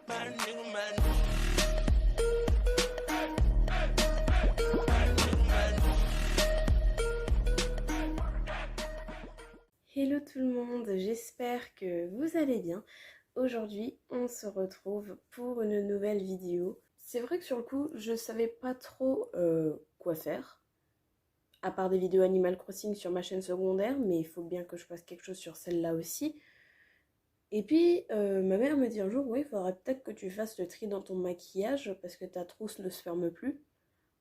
Hello tout le monde, j'espère que vous allez bien. Aujourd'hui, on se retrouve pour une nouvelle vidéo. C'est vrai que sur le coup, je savais pas trop quoi faire, à part des vidéos Animal Crossing sur ma chaîne secondaire, mais il faut bien que je fasse quelque chose sur celle-là aussi. Et puis, ma mère me dit un jour, ouais, il faudrait peut-être que tu fasses le tri dans ton maquillage parce que ta trousse ne se ferme plus.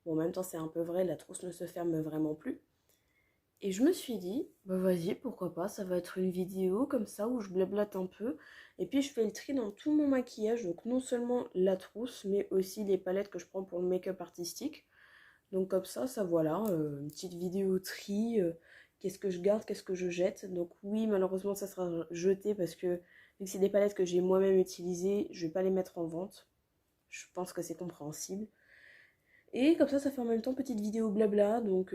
Bon, en même temps, c'est un peu vrai, la trousse ne se ferme vraiment plus. Et je me suis dit, bah vas-y, pourquoi pas, ça va être une vidéo comme ça où je blablate un peu. Et puis je fais le tri dans tout mon maquillage, donc non seulement la trousse, mais aussi les palettes que je prends pour le make-up artistique. Donc comme ça voilà, une petite vidéo tri, qu'est-ce que je garde, qu'est-ce que je jette. Donc oui, malheureusement ça sera jeté parce que vu que c'est des palettes que j'ai moi-même utilisées, je vais pas les mettre en vente. Je pense que c'est compréhensible. Et comme ça fait en même temps petite vidéo blabla, donc...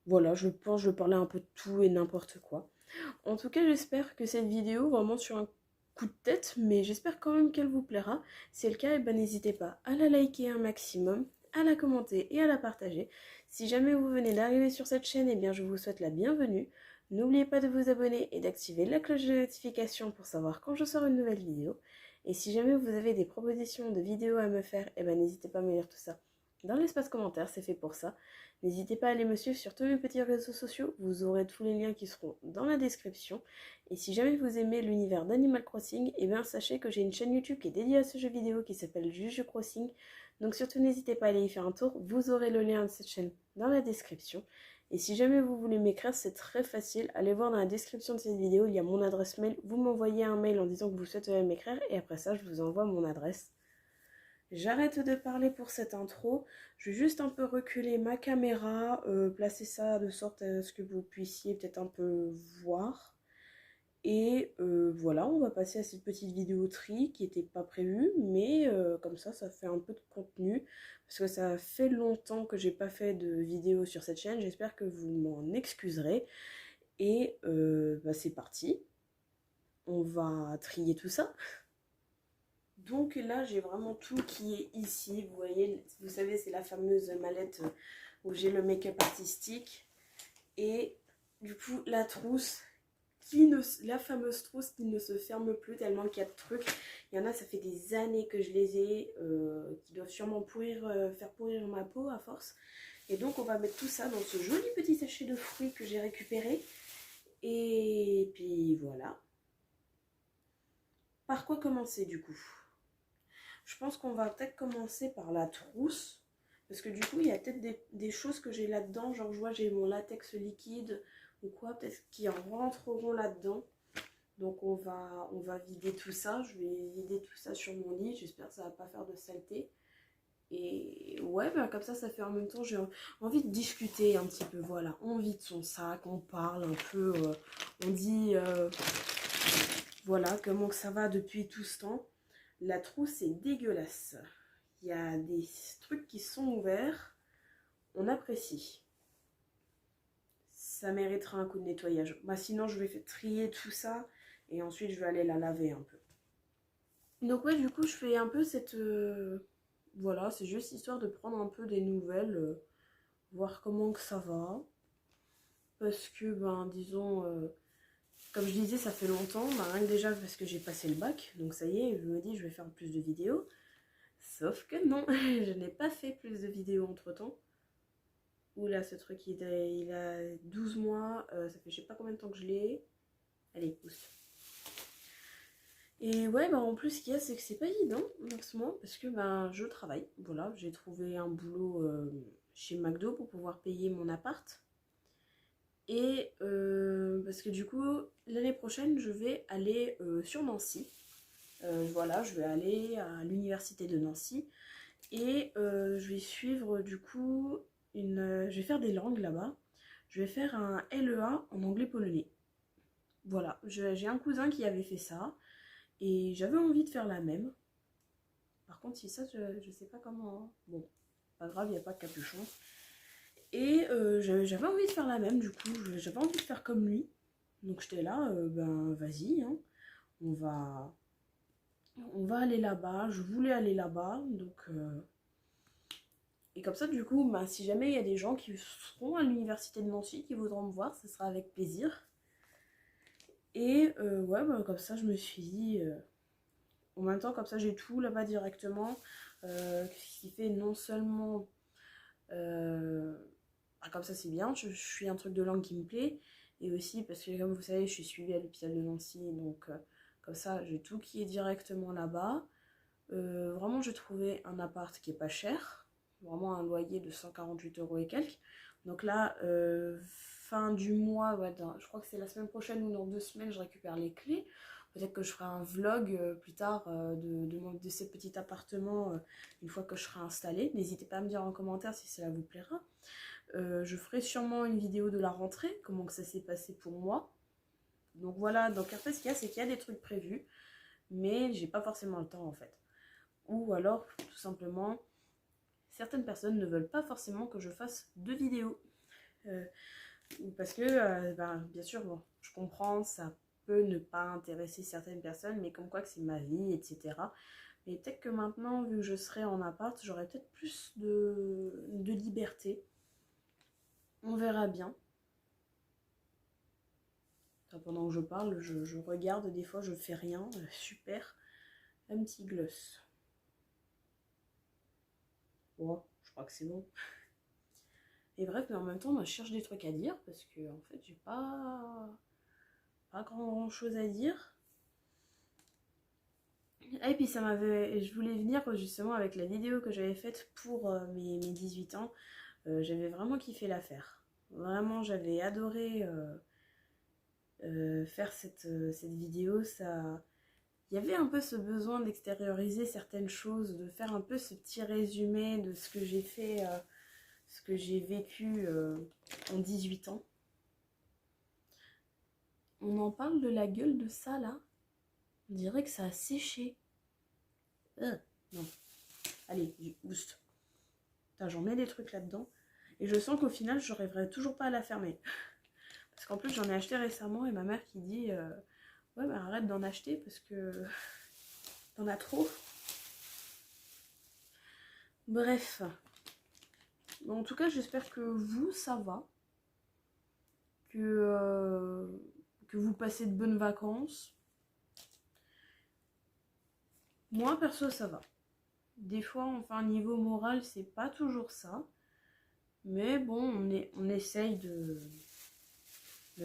Voilà, je pense que je vais parler un peu de tout et n'importe quoi. En tout cas, j'espère que cette vidéo, vraiment sur un coup de tête, mais j'espère quand même qu'elle vous plaira. Si c'est le cas, n'hésitez pas à la liker un maximum, à la commenter et à la partager. Si jamais vous venez d'arriver sur cette chaîne, je vous souhaite la bienvenue. N'oubliez pas de vous abonner et d'activer la cloche de notification pour savoir quand je sors une nouvelle vidéo. Et si jamais vous avez des propositions de vidéos à me faire, n'hésitez pas à me dire tout ça dans l'espace commentaire, c'est fait pour ça. N'hésitez pas à aller me suivre sur tous mes petits réseaux sociaux, vous aurez tous les liens qui seront dans la description. Et si jamais vous aimez l'univers d'Animal Crossing, sachez que j'ai une chaîne YouTube qui est dédiée à ce jeu vidéo qui s'appelle Juju Crossing. Donc surtout n'hésitez pas à aller y faire un tour, vous aurez le lien de cette chaîne dans la description. Et si jamais vous voulez m'écrire, c'est très facile, allez voir dans la description de cette vidéo, il y a mon adresse mail, vous m'envoyez un mail en disant que vous souhaitez m'écrire et après ça je vous envoie mon adresse. J'arrête de parler pour cette intro, je vais juste un peu reculer ma caméra, placer ça de sorte à ce que vous puissiez peut-être un peu voir. Et voilà, on va passer à cette petite vidéo tri qui n'était pas prévue, mais comme ça fait un peu de contenu, parce que ça fait longtemps que j'ai pas fait de vidéo sur cette chaîne, j'espère que vous m'en excuserez. Et c'est parti, on va trier tout ça. Donc là, j'ai vraiment tout qui est ici. Vous voyez, vous savez, c'est la fameuse mallette où j'ai le make-up artistique. Et du coup, la trousse, la fameuse trousse qui ne se ferme plus tellement qu'il y a de trucs. Il y en a, ça fait des années que je les ai, qui doivent sûrement faire pourrir ma peau à force. Et donc, on va mettre tout ça dans ce joli petit sachet de fruits que j'ai récupéré. Et puis voilà. Par quoi commencer du coup ? Je pense qu'on va peut-être commencer par la trousse. Parce que du coup, il y a peut-être des choses que j'ai là-dedans. Genre, je vois, j'ai mon latex liquide ou quoi, peut-être qui rentreront là-dedans. Donc, on va vider tout ça. Je vais vider tout ça sur mon lit. J'espère que ça va pas faire de saleté. Et ouais, comme ça fait en même temps, j'ai envie de discuter un petit peu. Voilà, on vide son sac, on parle un peu. On dit, voilà, comment que ça va depuis tout ce temps. La trousse est dégueulasse. Il y a des trucs qui sont ouverts. On apprécie. Ça méritera un coup de nettoyage. Sinon, je vais trier tout ça. Et ensuite, je vais aller la laver un peu. Donc ouais, du coup, je fais un peu cette... voilà, c'est juste histoire de prendre un peu des nouvelles. Voir comment que ça va. Parce que, disons... comme je disais, ça fait longtemps, rien que déjà parce que j'ai passé le bac, donc ça y est, je me dis je vais faire plus de vidéos. Sauf que non, je n'ai pas fait plus de vidéos entre temps. Oula, ce truc il a 12 mois, ça fait je sais pas combien de temps que je l'ai. Allez, pousse. Et ouais, en plus, ce qu'il y a, c'est que c'est pas évident en ce moment parce que je travaille. Voilà, j'ai trouvé un boulot chez McDo pour pouvoir payer mon appart. Et parce que du coup, l'année prochaine, je vais aller sur Nancy. Voilà, je vais aller à l'université de Nancy. Et je vais suivre du coup je vais faire des langues là-bas. Je vais faire un LEA en anglais-polonais. Voilà, j'ai un cousin qui avait fait ça. Et j'avais envie de faire la même. Par contre, si ça, je sais pas comment. Hein. Bon, pas grave, il n'y a pas de capuchon. Et j'avais envie de faire la même, du coup, j'avais envie de faire comme lui. Donc j'étais là, vas-y, hein. On va on va aller là-bas, je voulais aller là-bas, donc... Et comme ça, du coup, bah, si jamais il y a des gens qui seront à l'université de Nancy, qui voudront me voir, ce sera avec plaisir. Et ouais, bah, comme ça, je me suis dit... en même temps, comme ça, j'ai tout là-bas directement. Ce qui fait non seulement... bah, comme ça, c'est bien, je suis un truc de langue qui me plaît. Et aussi parce que, comme vous savez, je suis suivie à l'hôpital de Nancy. Donc, comme ça, j'ai tout qui est directement là-bas. Vraiment, j'ai trouvé un appart qui est pas cher. Vraiment un loyer de 148 € et quelques. Donc là, fin du mois, ouais, je crois que c'est la semaine prochaine ou dans 2 semaines, je récupère les clés. Peut-être que je ferai un vlog plus tard de ce petit appartement une fois que je serai installée. N'hésitez pas à me dire en commentaire si cela vous plaira. Je ferai sûrement une vidéo de la rentrée, comment que ça s'est passé pour moi. Donc voilà, donc après ce qu'il y a, c'est qu'il y a des trucs prévus, mais j'ai pas forcément le temps en fait. Ou alors, tout simplement, certaines personnes ne veulent pas forcément que je fasse de vidéos. Parce que, ben, bien sûr, bon, je comprends, ça peut ne pas intéresser certaines personnes, mais comme quoi que c'est ma vie, etc. Mais peut-être que maintenant, vu que je serai en appart, j'aurai peut-être plus de liberté. On verra bien. Enfin, pendant que je parle, je regarde, des fois je fais rien. Super. Un petit gloss. Bon, je crois que c'est bon. Et bref, mais en même temps, moi, je cherche des trucs à dire parce que en fait, j'ai pas grand chose à dire. Et puis je voulais venir justement avec la vidéo que j'avais faite pour mes 18 ans. J'avais vraiment kiffé l'affaire. Vraiment, j'avais adoré faire cette vidéo. Il y avait un peu ce besoin d'extérioriser certaines choses, de faire un peu ce petit résumé de ce que j'ai fait, ce que j'ai vécu en 18 ans. On en parle de la gueule de ça là. On dirait que ça a séché. Non. Allez, boost. J'en mets des trucs là-dedans. Et je sens qu'au final, je n'arriverai toujours pas à la fermer. Parce qu'en plus, j'en ai acheté récemment et ma mère qui dit ouais, bah arrête d'en acheter parce que t'en as trop. Bref. En tout cas, j'espère que vous, ça va. Que vous passez de bonnes vacances. Moi, perso, ça va. Des fois, enfin, niveau moral, c'est pas toujours ça. Mais bon, on essaye de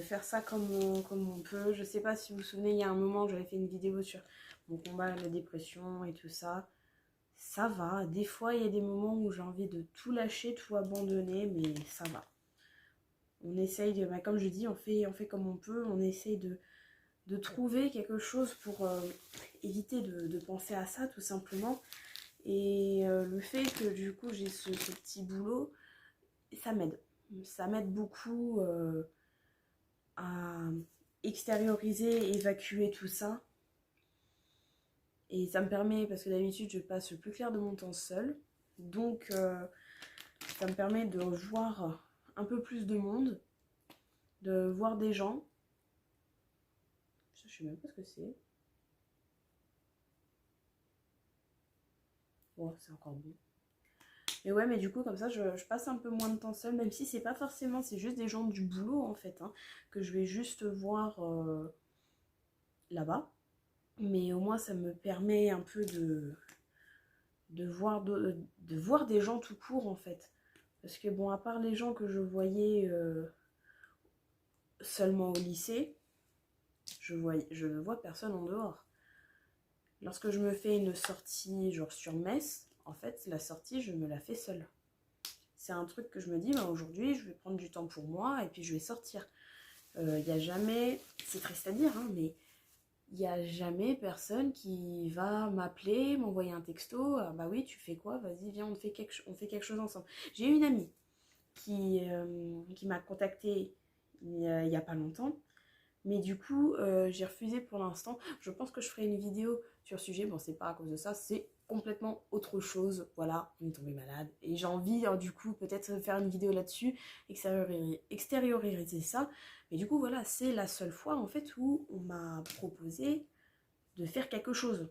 faire ça comme on peut. Je sais pas si vous vous souvenez, il y a un moment, j'avais fait une vidéo sur mon combat à la dépression et tout ça. Ça va. Des fois, il y a des moments où j'ai envie de tout lâcher, tout abandonner, mais ça va. On essaye, bah, comme je dis, on fait comme on peut. On essaye de trouver quelque chose pour éviter de penser à ça, tout simplement. Et le fait que du coup, j'ai ce petit boulot, ça m'aide. Ça m'aide beaucoup à extérioriser, évacuer tout ça. Et ça me permet, parce que d'habitude je passe le plus clair de mon temps seule, donc ça me permet de voir un peu plus de monde, de voir des gens. Je sais même pas ce que c'est. Bon, c'est encore bon. Mais ouais, mais du coup, comme ça, je passe un peu moins de temps seule, même si c'est pas forcément, c'est juste des gens du boulot en fait, hein, que je vais juste voir là-bas. Mais au moins, ça me permet un peu de voir des gens tout court en fait. Parce que bon, à part les gens que je voyais seulement au lycée, je ne vois personne en dehors. Lorsque je me fais une sortie genre sur Metz, en fait, la sortie, je me la fais seule. C'est un truc que je me dis, bah, aujourd'hui, je vais prendre du temps pour moi et puis je vais sortir. Il n'y a jamais, c'est triste à dire, hein, mais il n'y a jamais personne qui va m'appeler, m'envoyer un texto. Ah, bah oui, tu fais quoi? Vas-y, viens, on fait quelque chose ensemble. J'ai une amie qui m'a contactée il y a pas longtemps. Mais du coup, j'ai refusé pour l'instant. Je pense que je ferai une vidéo sur le sujet. Bon, c'est pas à cause de ça, c'est complètement autre chose. Voilà, on est tombé malade. Et j'ai envie, du coup, peut-être faire une vidéo là-dessus, extérioriser ça. Mais du coup, voilà, c'est la seule fois, en fait, où on m'a proposé de faire quelque chose.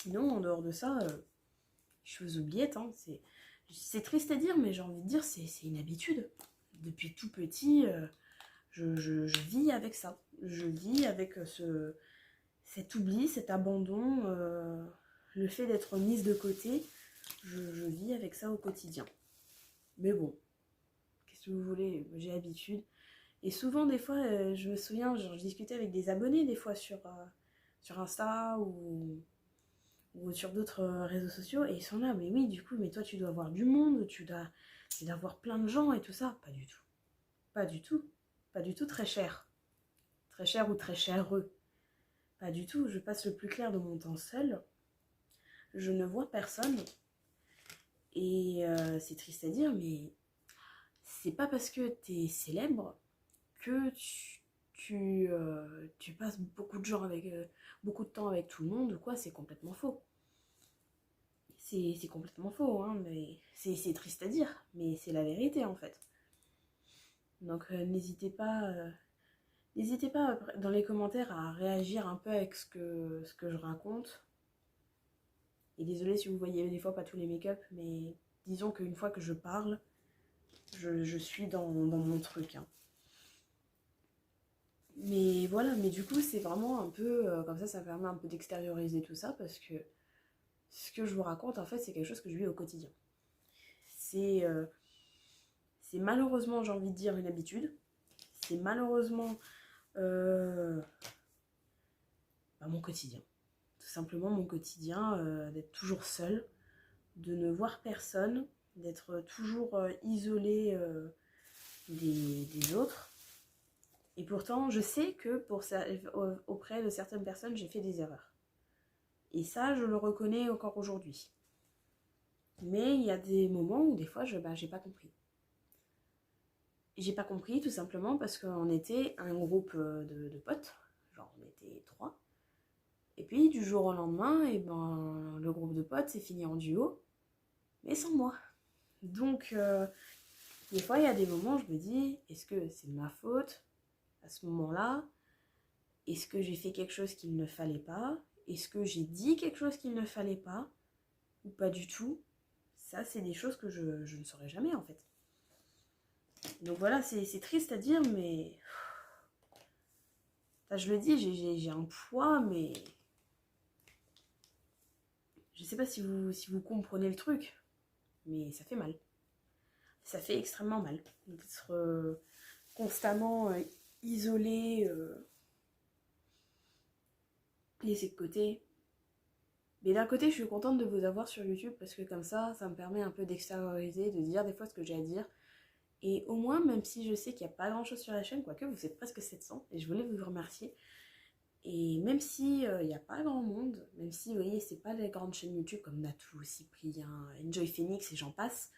sinon, en dehors de ça, je suis aux oubliettes. Hein. C'est triste à dire, mais j'ai envie de dire, c'est une habitude. Depuis tout petit, je vis avec ça. Je vis avec cet oubli, cet abandon, le fait d'être mise de côté. Je vis avec ça au quotidien. Mais bon, qu'est-ce que vous voulez, j'ai l'habitude. Et souvent, des fois, je me souviens, genre, je discutais avec des abonnés, des fois, sur Insta ou sur d'autres réseaux sociaux, et ils sont là, mais oui, du coup, mais toi, tu dois avoir du monde, tu dois voir plein de gens et tout ça. Pas du tout. Pas du tout. Pas du tout très cher. Très cher ou très chèreux. Pas du tout. Je passe le plus clair de mon temps seul. Je ne vois personne. Et c'est triste à dire, mais c'est pas parce que t'es célèbre que tu passes beaucoup de temps avec tout le monde ou quoi, c'est complètement faux. C'est complètement faux, hein, mais c'est triste à dire, mais c'est la vérité en fait. Donc n'hésitez pas dans les commentaires à réagir un peu avec ce que je raconte. Et désolée si vous voyez des fois pas tous les make-up, mais disons qu'une fois que je parle, je suis dans mon truc. Hein. Mais voilà, mais du coup c'est vraiment un peu, comme ça permet un peu d'extérioriser tout ça, parce que ce que je vous raconte en fait c'est quelque chose que je vis au quotidien. C'est malheureusement, j'ai envie de dire, une habitude. C'est malheureusement mon quotidien. Tout simplement mon quotidien, d'être toujours seule, de ne voir personne, d'être toujours isolée des autres. Et pourtant, je sais que auprès de certaines personnes, j'ai fait des erreurs. Et ça, je le reconnais encore aujourd'hui. Mais il y a des moments où des fois, j'ai pas compris. J'ai pas compris tout simplement parce qu'on était un groupe de potes, genre on était 3. Et puis du jour au lendemain, et ben, le groupe de potes s'est fini en duo, mais sans moi. Donc des fois il y a des moments où je me dis, est-ce que c'est de ma faute à ce moment-là? Est-ce que j'ai fait quelque chose qu'il ne fallait pas? Est-ce que j'ai dit quelque chose qu'il ne fallait pas? Ou pas du tout? Ça, c'est des choses que je ne saurais jamais en fait. Donc voilà, c'est triste à dire, mais enfin, je le dis, j'ai un poids, mais je sais pas si vous comprenez le truc, mais ça fait mal. Ça fait extrêmement mal d'être constamment isolé, laissé de côté. Mais d'un côté, je suis contente de vous avoir sur YouTube parce que comme ça me permet un peu d'extérioriser, de dire des fois ce que j'ai à dire. Et au moins, même si je sais qu'il n'y a pas grand chose sur la chaîne, quoique vous êtes presque 700, et je voulais vous remercier. Et même si il n'y a pas grand monde, même si vous voyez, c'est pas les grandes chaînes YouTube comme Natou, Cyprien, Enjoy Phoenix et j'en passe,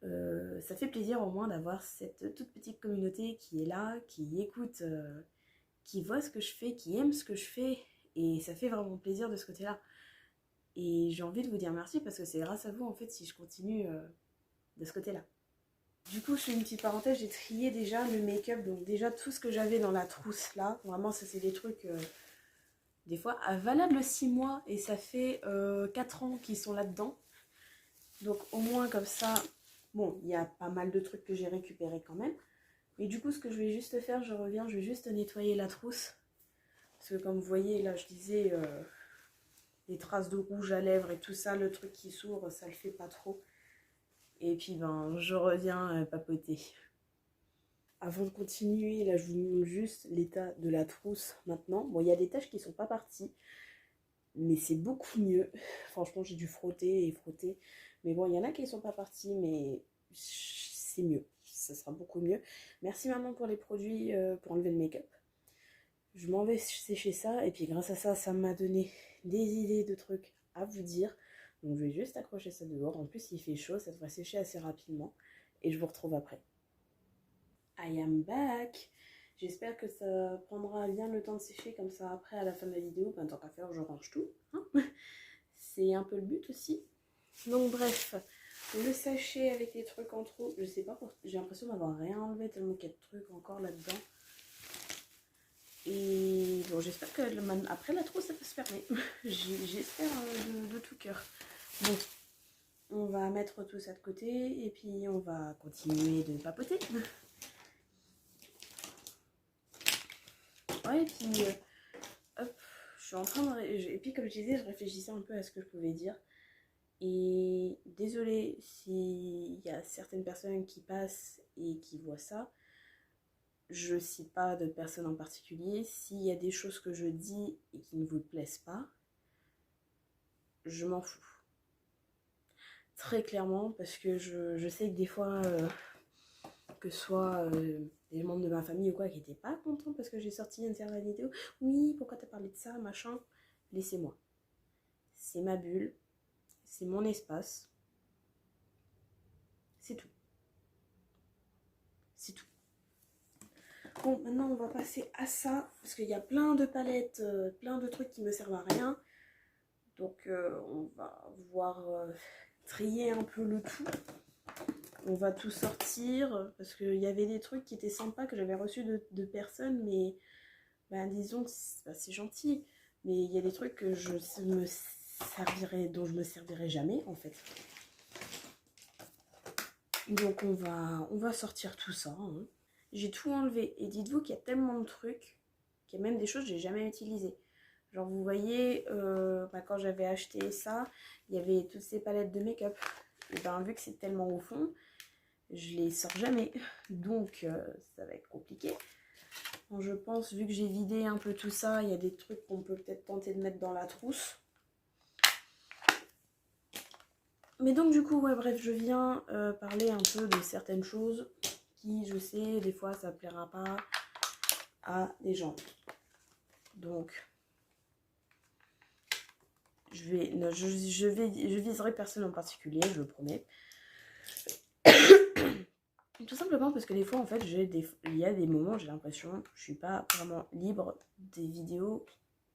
ça fait plaisir au moins d'avoir cette toute petite communauté qui est là, qui écoute, qui voit ce que je fais, qui aime ce que je fais, et ça fait vraiment plaisir de ce côté-là. Et j'ai envie de vous dire merci parce que c'est grâce à vous en fait si je continue de ce côté-là. Du coup, je fais une petite parenthèse, j'ai trié déjà le make-up, donc déjà tout ce que j'avais dans la trousse là, vraiment ça c'est des trucs des fois valables 6 mois et ça fait 4 ans qu'ils sont là-dedans. Donc au moins comme ça, bon, il y a pas mal de trucs que j'ai récupérés quand même. Mais du coup, ce que je vais juste faire, je reviens, je vais juste nettoyer la trousse. Parce que comme vous voyez, là, je disais, les traces de rouge à lèvres et tout ça, le truc qui s'ouvre, ça le fait pas trop. Et puis, ben, je reviens papoter. Avant de continuer, là, je vous montre juste l'état de la trousse maintenant. Bon, il y a des taches qui sont pas parties, mais c'est beaucoup mieux. Franchement, j'ai dû frotter et frotter. Mais bon, il y en a qui sont pas parties, mais c'est mieux. Ça sera beaucoup mieux. Merci maman pour les produits pour enlever le make-up. Je m'en vais sécher ça et puis grâce à ça, ça m'a donné des idées de trucs à vous dire. Donc je vais juste accrocher ça dehors. En plus, il fait chaud, ça devrait sécher assez rapidement. Et je vous retrouve après. I am back. J'espère que ça prendra bien le temps de sécher comme ça après à la fin de la vidéo. Ben, tant qu'à faire, je range tout. Hein. C'est un peu le but aussi. Donc bref, le sachet avec les trucs en trop. Je sais pas, j'ai l'impression d'avoir rien enlevé tellement qu'il y a de trucs encore là-dedans. Et bon, j'espère que après la trousse, ça peut se fermer. J'espère de tout cœur. Bon, on va mettre tout ça de côté et puis on va continuer de papoter. Ouais, et puis hop, je suis en train de... Et puis comme je disais, je réfléchissais un peu à ce que je pouvais dire. Et désolée s'il y a certaines personnes qui passent et qui voient ça. Je cite pas de personne en particulier. S'il y a des choses que je dis et qui ne vous plaisent pas, je m'en fous. Très clairement, parce que je sais que des fois, que ce soit des membres de ma famille ou quoi, qui n'étaient pas contents parce que j'ai sorti une certaine vidéo. Oui, pourquoi t'as parlé de ça, machin. Laissez-moi. C'est ma bulle. C'est mon espace. C'est tout. C'est tout. Bon, maintenant on va passer à ça, parce qu'il y a plein de palettes, plein de trucs qui me servent à rien. Donc on va voir trier un peu le tout. On va tout sortir, parce qu'il y avait des trucs qui étaient sympas que j'avais reçus de personnes, mais ben, disons que c'est gentil. Mais il y a des trucs que dont je me servirai jamais en fait. Donc on va sortir tout ça. Hein. J'ai tout enlevé. Et dites-vous qu'il y a tellement de trucs qu'il y a même des choses que j'ai jamais utilisées. Genre vous voyez, quand j'avais acheté ça, il y avait toutes ces palettes de make-up. Et ben vu que c'est tellement au fond, je les sors jamais. Donc ça va être compliqué. Bon, je pense, vu que j'ai vidé un peu tout ça, il y a des trucs qu'on peut peut-être tenter de mettre dans la trousse. Mais donc du coup, ouais, bref, je viens parler un peu de certaines choses qui, je sais, des fois, ça plaira pas à des gens. Donc, je viserai personne en particulier, je le promets. Tout simplement parce que des fois, en fait, il y a des moments où j'ai l'impression que je suis pas vraiment libre des vidéos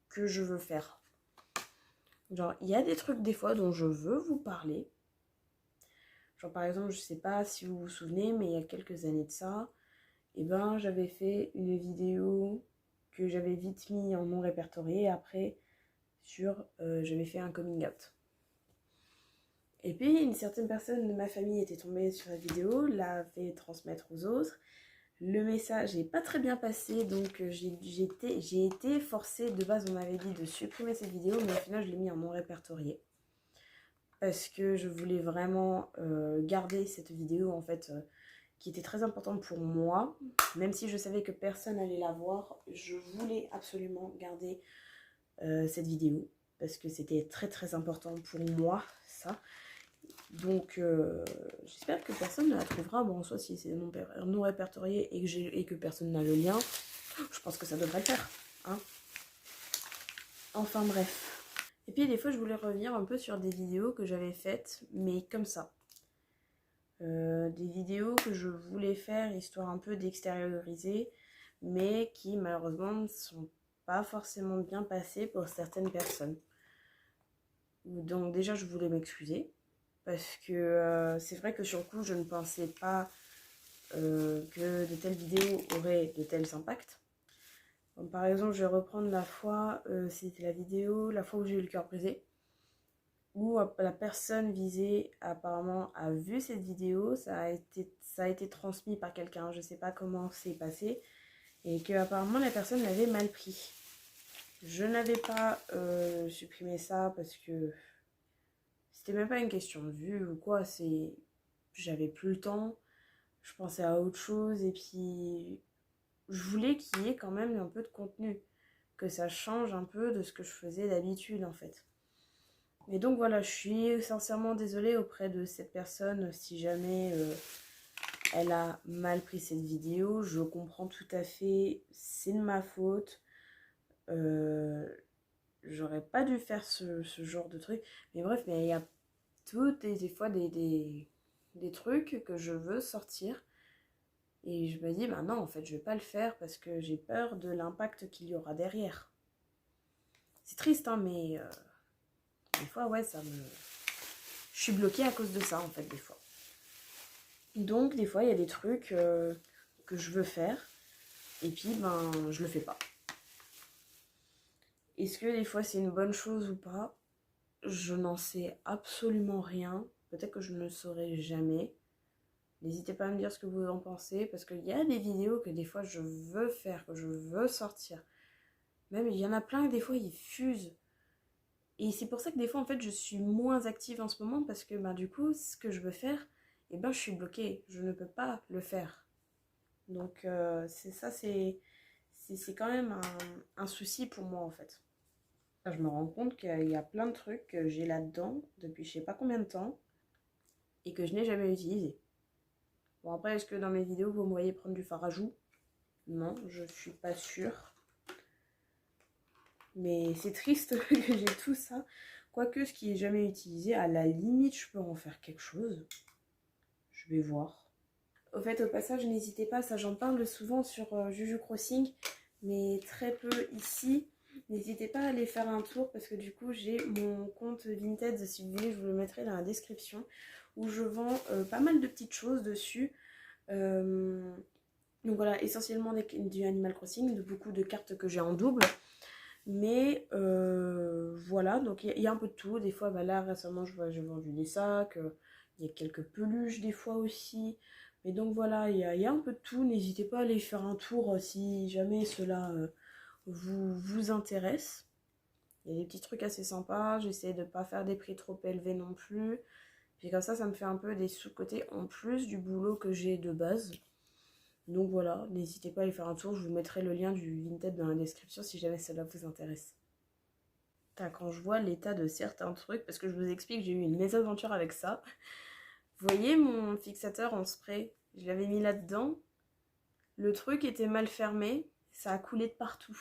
que je veux faire. Genre, il y a des trucs des fois dont je veux vous parler. Genre, par exemple, je sais pas si vous vous souvenez, mais il y a quelques années de ça, et ben, j'avais fait une vidéo que j'avais vite mis en non répertorié après sur j'avais fait un coming out. Et puis, une certaine personne de ma famille était tombée sur la vidéo, l'a fait transmettre aux autres. Le message n'est pas très bien passé, donc j'ai été forcée. De base, on m'avait dit de supprimer cette vidéo, mais au final, je l'ai mis en non répertorié. Parce que je voulais vraiment garder cette vidéo, en fait, qui était très importante pour moi. Même si je savais que personne n'allait la voir, je voulais absolument garder cette vidéo. Parce que c'était très très important pour moi, ça. Donc, j'espère que personne ne la trouvera. Bon, en soi, si c'est non répertorié et que personne n'a le lien, je pense que ça devrait le faire. Hein, enfin, bref. Et puis, des fois, je voulais revenir un peu sur des vidéos que j'avais faites, mais comme ça. Des vidéos que je voulais faire, histoire un peu d'extérioriser, mais qui, malheureusement, ne sont pas forcément bien passées pour certaines personnes. Donc, déjà, je voulais m'excuser. Parce que c'est vrai que sur le coup, je ne pensais pas que de telles vidéos auraient de tels impacts. Donc, par exemple, je vais reprendre la fois, c'était la fois où j'ai eu le cœur brisé, où la personne visée apparemment a vu cette vidéo, ça a été transmis par quelqu'un, je ne sais pas comment c'est passé, et que apparemment la personne l'avait mal pris. Je n'avais pas supprimé ça parce que c'était même pas une question de vue ou quoi, j'avais plus le temps, je pensais à autre chose et puis je voulais qu'il y ait quand même un peu de contenu, que ça change un peu de ce que je faisais d'habitude en fait. Et donc voilà, je suis sincèrement désolée auprès de cette personne si jamais elle a mal pris cette vidéo. Je comprends tout à fait, c'est de ma faute. J'aurais pas dû faire ce genre de truc. Mais bref, mais il y a des fois des trucs que je veux sortir. Et je me dis, bah non, en fait, je vais pas le faire parce que j'ai peur de l'impact qu'il y aura derrière. C'est triste, hein, mais des fois, ouais, je suis bloquée à cause de ça, en fait, des fois. Donc, des fois, il y a des trucs que je veux faire et puis, ben, je le fais pas. Est-ce que des fois c'est une bonne chose ou pas? Je n'en sais absolument rien. Peut-être que je ne le saurai jamais. N'hésitez pas à me dire ce que vous en pensez, parce qu'il y a des vidéos que des fois je veux faire, que je veux sortir. Même il y en a plein que des fois ils fusent. Et c'est pour ça que des fois en fait je suis moins active en ce moment, parce que bah, du coup ce que je veux faire, eh ben je suis bloquée. Je ne peux pas le faire. Donc c'est ça, c'est quand même un souci pour moi en fait. Je me rends compte qu'il y a plein de trucs que j'ai là-dedans depuis je sais pas combien de temps et que je n'ai jamais utilisé. Bon après, est-ce que dans mes vidéos vous me voyez prendre du fard à joues? Non, je suis pas sûre. Mais c'est triste que j'ai tout ça. Quoique ce qui est jamais utilisé, à la limite je peux en faire quelque chose. Je vais voir. Au fait, au passage, n'hésitez pas, ça j'en parle souvent sur Juju Crossing, mais très peu ici. N'hésitez pas à aller faire un tour parce que du coup j'ai mon compte Vinted, si vous voulez je vous le mettrai dans la description, où je vends pas mal de petites choses dessus. Donc voilà, essentiellement du Animal Crossing, de beaucoup de cartes que j'ai en double. Mais voilà, donc il y a un peu de tout. Des fois, bah là récemment j'ai vendu des sacs, il y a quelques peluches des fois aussi. Mais donc voilà, il y a un peu de tout. N'hésitez pas à aller faire un tour si jamais cela vous intéresse. Il y a des petits trucs assez sympas. J'essaie de ne pas faire des prix trop élevés non plus. Puis comme ça me fait un peu des sous-côtés en plus du boulot que j'ai de base. Donc voilà, n'hésitez pas à aller faire un tour. Je vous mettrai le lien du Vinted dans la description si jamais cela vous intéresse. Quand je vois l'état de certains trucs, parce que je vous explique, j'ai eu une mésaventure avec ça. Vous voyez mon fixateur en spray? Je l'avais mis là-dedans. Le truc était mal fermé. Ça a coulé de partout.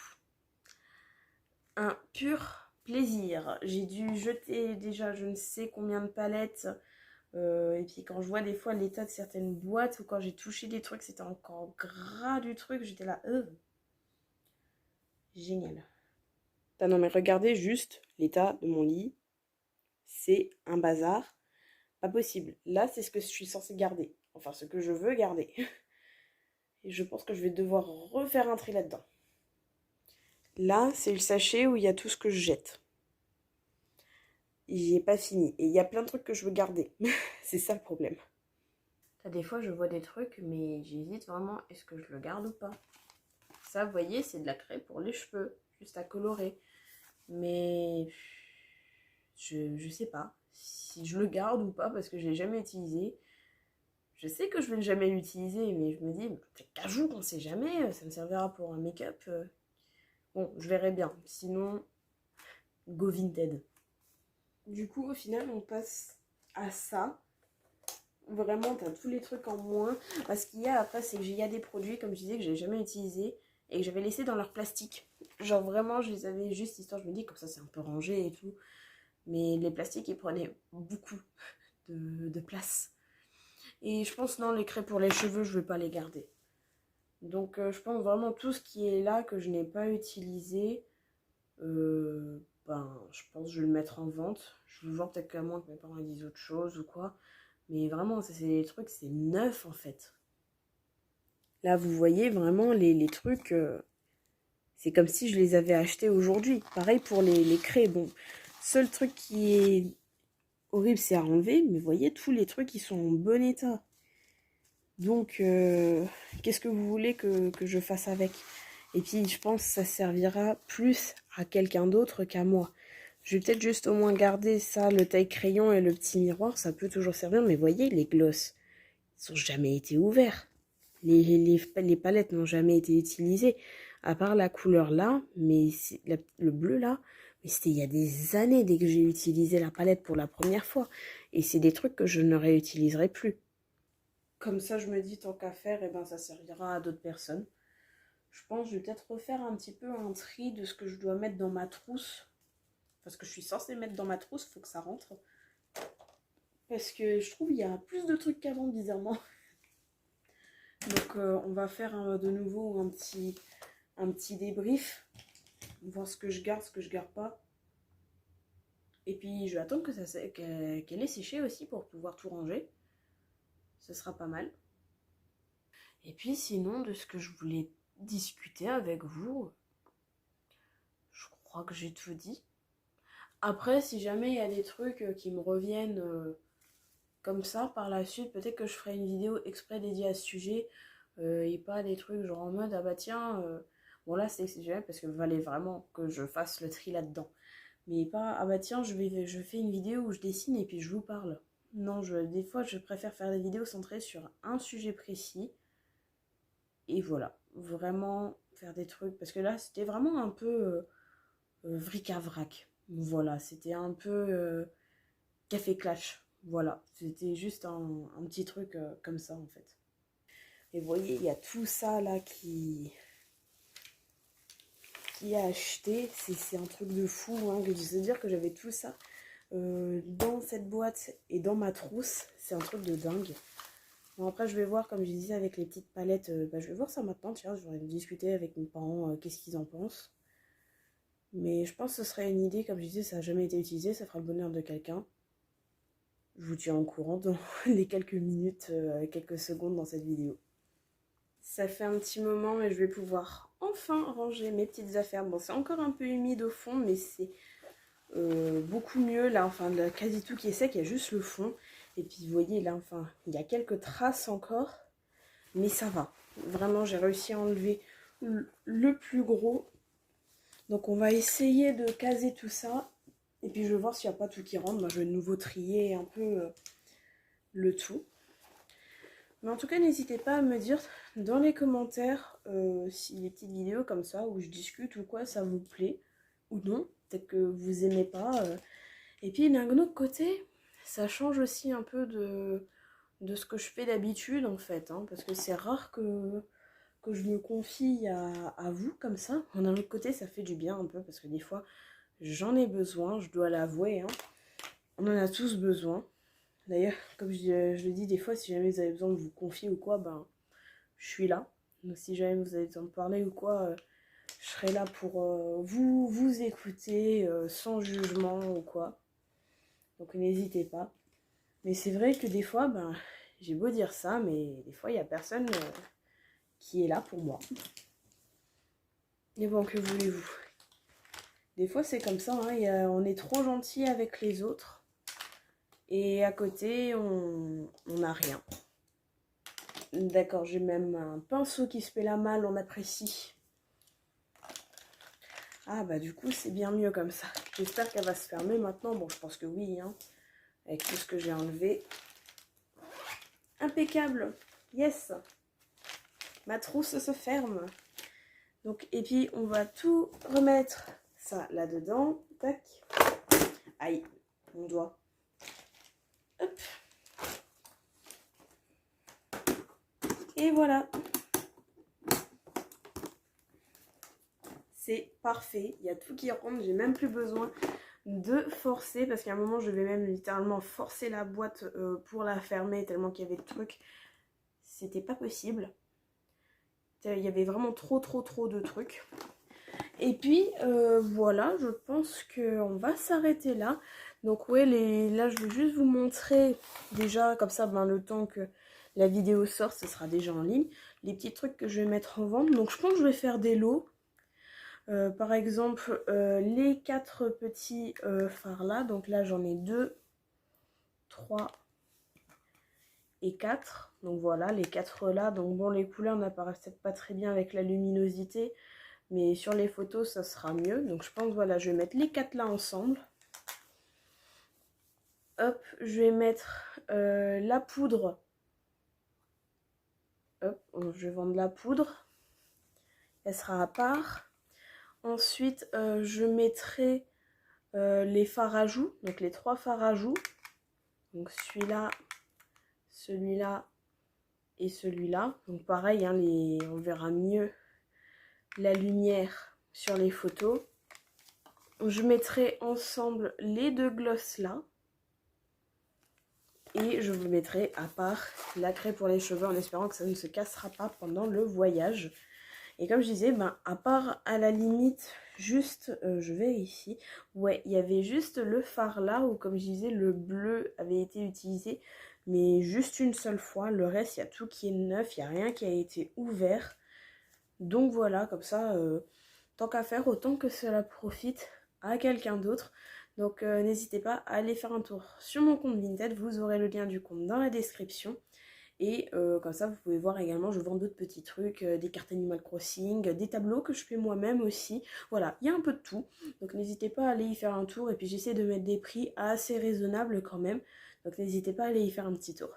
Un pur plaisir. J'ai dû jeter déjà je ne sais combien de palettes. Et puis quand je vois des fois l'état de certaines boîtes ou quand j'ai touché des trucs, c'était encore gras du truc. J'étais là, génial. Non mais regardez juste l'état de mon lit. C'est un bazar. Pas possible. Là, c'est ce que je suis censée garder. Enfin, ce que je veux garder. Et je pense que je vais devoir refaire un tri là-dedans. Là, c'est le sachet où il y a tout ce que je jette. J'y ai pas fini. Et il y a plein de trucs que je veux garder. C'est ça le problème. Des fois, je vois des trucs, mais j'hésite vraiment, est-ce que je le garde ou pas? Ça, vous voyez, c'est de la craie pour les cheveux, juste à colorer. Mais je sais pas si je le garde ou pas parce que je l'ai jamais utilisé. Je sais que je vais jamais l'utiliser, mais je me dis, peut-être qu'un jour, on sait jamais, ça me servira pour un make-up. Bon, je verrai bien. Sinon, go Vinted. Du coup, au final, on passe à ça. Vraiment, t'as tous les trucs en moins. Parce qu'il y a après, c'est qu'il y a des produits, comme je disais, que j'ai jamais utilisés et que j'avais laissé dans leur plastique. Genre vraiment, je les avais juste histoire, je me dis, comme ça, c'est un peu rangé et tout. Mais les plastiques, ils prenaient beaucoup de place. Et je pense, non, les craies pour les cheveux, je vais pas les garder. Donc je pense vraiment tout ce qui est là que je n'ai pas utilisé, je pense que je vais le mettre en vente. Je vais voir peut-être qu'à moins que mes parents disent autre chose ou quoi. Mais vraiment, c'est des trucs, c'est neuf en fait. Là, vous voyez vraiment les trucs, c'est comme si je les avais achetés aujourd'hui. Pareil pour les craies. Bon, seul truc qui est horrible, c'est à enlever. Mais vous voyez, tous les trucs, ils sont en bon état. Donc, qu'est-ce que vous voulez que je fasse avec? Et puis, je pense que ça servira plus à quelqu'un d'autre qu'à moi. Je vais peut-être juste au moins garder ça, le taille-crayon et le petit miroir. Ça peut toujours servir. Mais voyez, les glosses, ils n'ont jamais été ouverts. Les palettes n'ont jamais été utilisées. À part la couleur là, mais le bleu là. Mais c'était il y a des années dès que j'ai utilisé la palette pour la première fois. Et c'est des trucs que je ne réutiliserai plus. Comme ça, je me dis, tant qu'à faire, eh ben, ça servira à d'autres personnes. Je pense que je vais peut-être refaire un petit peu un tri de ce que je dois mettre dans ma trousse. Parce que je suis censée mettre dans ma trousse, il faut que ça rentre. Parce que je trouve qu'il y a plus de trucs qu'avant, bizarrement. Donc on va faire de nouveau un petit débrief. Voir ce que je garde pas. Et puis je vais attendre qu'elle ait séché aussi pour pouvoir tout ranger. Ce sera pas mal. Et puis sinon, de ce que je voulais discuter avec vous, je crois que j'ai tout dit. Après, si jamais il y a des trucs qui me reviennent comme ça par la suite, peut-être que je ferai une vidéo exprès dédiée à ce sujet et pas des trucs genre en mode ah bah tiens, bon là c'est exceptionnel parce que valait vraiment que je fasse le tri là-dedans. Mais pas ah bah tiens, je fais une vidéo où je dessine et puis je vous parle. Non, des fois je préfère faire des vidéos centrées sur un sujet précis et voilà, vraiment faire des trucs parce que là c'était vraiment un peu vric-à-vrac. Voilà, c'était un peu café clash. Voilà, c'était juste un petit truc comme ça en fait. Et vous voyez, il y a tout ça là qui a acheté. C'est un truc de fou. Hein, que je veux dire que j'avais tout ça dans cette boîte et dans ma trousse. C'est un truc de dingue. Bon, après, je vais voir, comme je disais, avec les petites palettes. Je vais voir ça maintenant. Tiens, je vais discuter avec mes parents, qu'est-ce qu'ils en pensent. Mais je pense que ce serait une idée, comme je disais, ça n'a jamais été utilisé. Ça fera le bonheur de quelqu'un. Je vous tiens au courant dans les quelques minutes, quelques secondes dans cette vidéo. Ça fait un petit moment et je vais pouvoir enfin ranger mes petites affaires. Bon, c'est encore un peu humide au fond, mais c'est beaucoup mieux. Là, enfin, quasi tout qui est sec, il y a juste le fond. Et puis, vous voyez, là, enfin, il y a quelques traces encore, mais ça va. Vraiment, j'ai réussi à enlever le plus gros. Donc, on va essayer de caser tout ça. Et puis, je vais voir s'il n'y a pas tout qui rentre. Moi, je vais de nouveau trier un peu le tout. Mais en tout cas, n'hésitez pas à me dire dans les commentaires si les petites vidéos comme ça où je discute ou quoi, ça vous plaît ou non. Peut-être que vous aimez pas. Et puis d'un autre côté, ça change aussi un peu de ce que je fais d'habitude en fait. Hein, parce que c'est rare que je me confie à vous comme ça. D'un autre côté, ça fait du bien un peu parce que des fois, j'en ai besoin, je dois l'avouer. Hein. On en a tous besoin. D'ailleurs, comme je le dis des fois, si jamais vous avez besoin de vous confier ou quoi, ben, je suis là. Donc si jamais vous avez besoin de parler ou quoi, je serai là pour vous écouter sans jugement ou quoi. Donc n'hésitez pas. Mais c'est vrai que des fois, ben, j'ai beau dire ça, mais des fois, il n'y a personne qui est là pour moi. Mais bon, que voulez-vous? Des fois, c'est comme ça, hein, on est trop gentil avec les autres. Et à côté, on n'a rien. D'accord, j'ai même un pinceau qui se fait la malle, on apprécie. Ah bah du coup, c'est bien mieux comme ça. J'espère qu'elle va se fermer maintenant. Bon, je pense que oui, hein, avec tout ce que j'ai enlevé. Impeccable. Yes. Ma trousse se ferme. Donc, et puis, on va tout remettre ça là-dedans. Tac. Aïe, mon doigt. Hop. Et voilà. C'est parfait. Il y a tout qui rentre. J'ai même plus besoin de forcer. Parce qu'à un moment, je vais même littéralement forcer la boîte pour la fermer. Tellement qu'il y avait de trucs. C'était pas possible. Il y avait vraiment trop de trucs. Et puis, voilà. Je pense qu'on va s'arrêter là. Donc, ouais, là, je vais juste vous montrer. Déjà, comme ça, ben, le temps que la vidéo sort, ce sera déjà en ligne. Les petits trucs que je vais mettre en vente. Donc, je pense que je vais faire des lots. Par exemple, les 4 petits fards là. Donc là, j'en ai 2, 3 et 4. Donc voilà, les 4 là. Donc bon, les couleurs n'apparaissent peut-être pas très bien avec la luminosité. Mais sur les photos, ça sera mieux. Donc je pense, voilà, je vais mettre les 4 là ensemble. Hop, je vais mettre la poudre. Hop, je vais vendre la poudre. Elle sera à part. Ensuite, je mettrai les fards à joues. Donc les 3 fards à joues. Donc celui-là et celui-là. Donc pareil, hein, on verra mieux la lumière sur les photos. Je mettrai ensemble les 2 glosses là. Et je vous mettrai à part la craie pour les cheveux en espérant que ça ne se cassera pas pendant le voyage. Et comme je disais, ben, à part à la limite, juste, je vérifie. Ouais, il y avait juste le fard là où, comme je disais, le bleu avait été utilisé. Mais juste une seule fois. Le reste, il y a tout qui est neuf. Il n'y a rien qui a été ouvert. Donc voilà, comme ça, tant qu'à faire, autant que cela profite à quelqu'un d'autre. Donc n'hésitez pas à aller faire un tour sur mon compte Vinted, vous aurez le lien du compte dans la description. Et comme ça, vous pouvez voir également, je vends d'autres petits trucs, des cartes Animal Crossing, des tableaux que je fais moi-même aussi. Voilà, il y a un peu de tout. Donc n'hésitez pas à aller y faire un tour. Et puis j'essaie de mettre des prix assez raisonnables quand même. Donc n'hésitez pas à aller y faire un petit tour.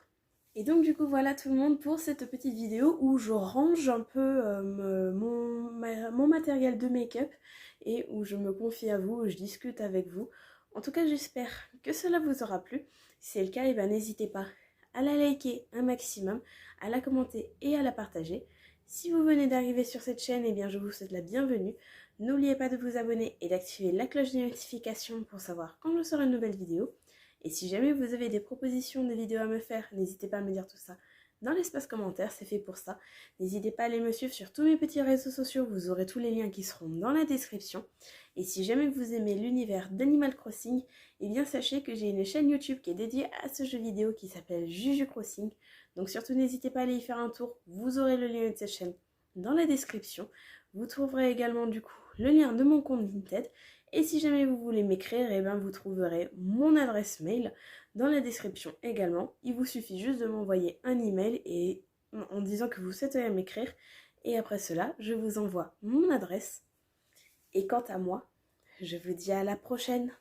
Et donc du coup voilà tout le monde pour cette petite vidéo où je range un peu mon matériel de make-up et où je me confie à vous, où je discute avec vous. En tout cas j'espère que cela vous aura plu. Si c'est le cas, et ben, n'hésitez pas à la liker un maximum, à la commenter et à la partager. Si vous venez d'arriver sur cette chaîne, et bien je vous souhaite la bienvenue. N'oubliez pas de vous abonner et d'activer la cloche de notification pour savoir quand je sors une nouvelle vidéo. Et si jamais vous avez des propositions de vidéos à me faire, n'hésitez pas à me dire tout ça dans l'espace commentaire, c'est fait pour ça. N'hésitez pas à aller me suivre sur tous mes petits réseaux sociaux, vous aurez tous les liens qui seront dans la description. Et si jamais vous aimez l'univers d'Animal Crossing, eh bien sachez que j'ai une chaîne YouTube qui est dédiée à ce jeu vidéo qui s'appelle Juju Crossing. Donc surtout n'hésitez pas à aller y faire un tour, vous aurez le lien de cette chaîne dans la description. Vous trouverez également du coup le lien de mon compte Vinted. Et si jamais vous voulez m'écrire, eh bien vous trouverez mon adresse mail dans la description également. Il vous suffit juste de m'envoyer un email et en disant que vous souhaitez m'écrire. Et après cela, je vous envoie mon adresse. Et quant à moi, je vous dis à la prochaine.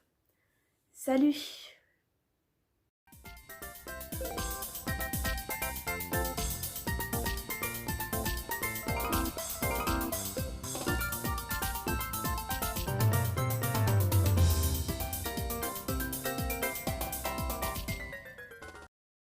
Salut!